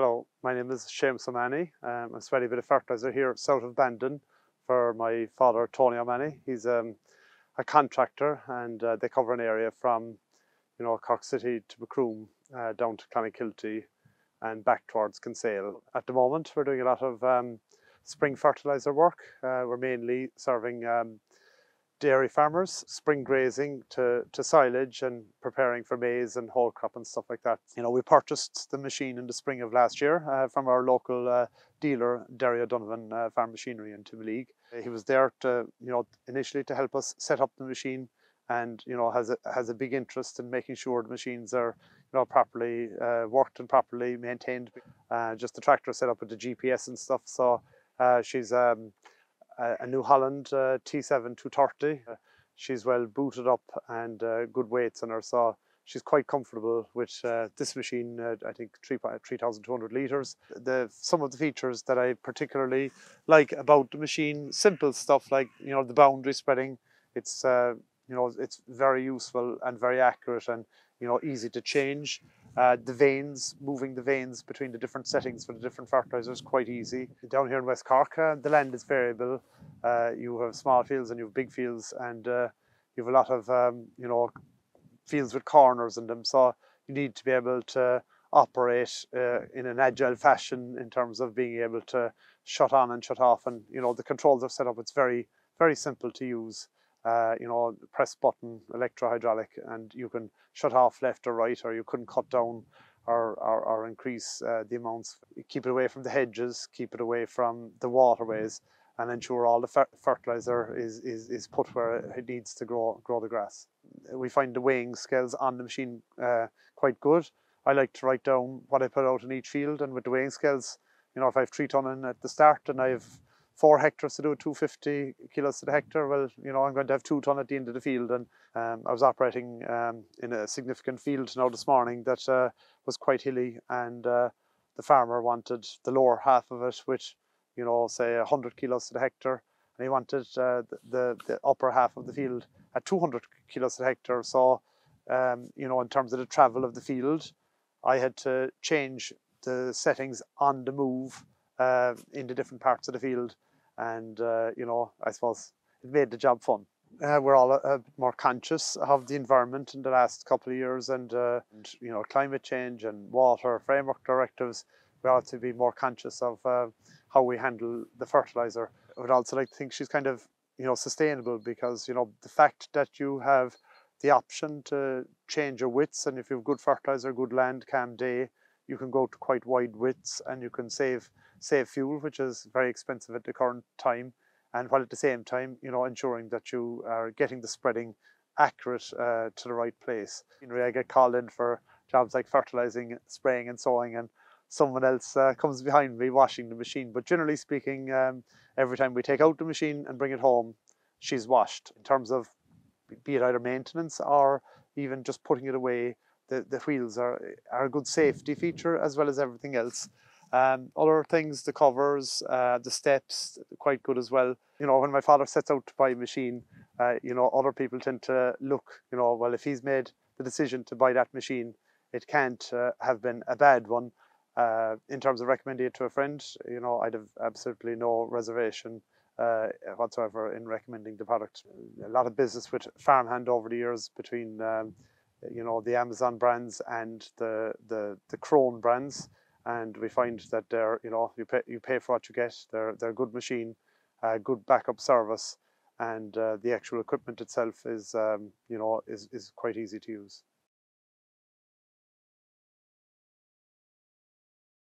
Hello, my name is Seamus O'Mahony. I'm spreading a bit of fertiliser here south of Bandon for my father, Tony O'Mahony. He's a contractor, and they cover an area from Cork City to Macroom, down to Clonakilty and back towards Kinsale. At the moment we're doing a lot of spring fertiliser work. We're mainly serving dairy farmers, spring grazing to silage and preparing for maize and whole crop and stuff like that. We purchased the machine in the spring of last year from our local dealer, Derry O'Donovan Farm Machinery in Timoleague. He was there to, initially to help us set up the machine, and has a big interest in making sure the machines are properly worked and properly maintained. Just the tractor set up with the GPS and stuff. So she's a new Holland T7230. She's well booted up and good weights on her, so she's quite comfortable with this machine. I think 3,200 litres. Some of the features that I particularly like about the machine, simple stuff like the boundary spreading. It's it's very useful and very accurate, and easy to change. The veins, moving the veins between the different settings for the different fertilizers, quite easy. Down here in West Cork, the land is variable. You have small fields and you have big fields, and you have a lot of fields with corners in them. So you need to be able to operate in an agile fashion in terms of being able to shut on and shut off. And the controls are set up. It's very, very simple to use. Press button, electro-hydraulic, and you can shut off left or right, or you couldn't cut down or increase the amounts. Keep it away from the hedges, keep it away from the waterways, and ensure all the fertilizer is put where it needs to grow the grass. We find the weighing scales on the machine quite good. I like to write down what I put out in each field, and with the weighing scales, if I have 3 tonne in at the start and I have 4 hectares to do 250 kilos to the hectare, well, I'm going to have 2 tonne at the end of the field. And I was operating in a significant field now this morning that was quite hilly, and the farmer wanted the lower half of it with, say 100 kilos to the hectare, and he wanted the upper half of the field at 200 kilos to the hectare. So, in terms of the travel of the field, I had to change the settings on the move in the different parts of the field. And I suppose it made the job fun. We're all a bit more conscious of the environment in the last couple of years, and climate change and water framework directives. We ought to be more conscious of how we handle the fertilizer. I would also like to think she's kind of sustainable, because the fact that you have the option to change your widths, and if you have good fertilizer, good land, calm day, you can go to quite wide widths, and you can save fuel, which is very expensive at the current time, and while at the same time ensuring that you are getting the spreading accurate to the right place. I get called in for jobs like fertilizing, spraying and sowing, and someone else comes behind me washing the machine. But generally speaking, every time we take out the machine and bring it home, she's washed. In terms of be it either maintenance or even just putting it away, the wheels are a good safety feature as well as everything else. Other things, the covers, the steps, quite good as well. When my father sets out to buy a machine, other people tend to look, well, if he's made the decision to buy that machine, it can't have been a bad one. In terms of recommending it to a friend, I'd have absolutely no reservation whatsoever in recommending the product. A lot of business with farmhand over the years between the Amazon brands and the Crone brands, and we find that they're you pay for what you get. They're a good machine, good backup service, and the actual equipment itself is is quite easy to use.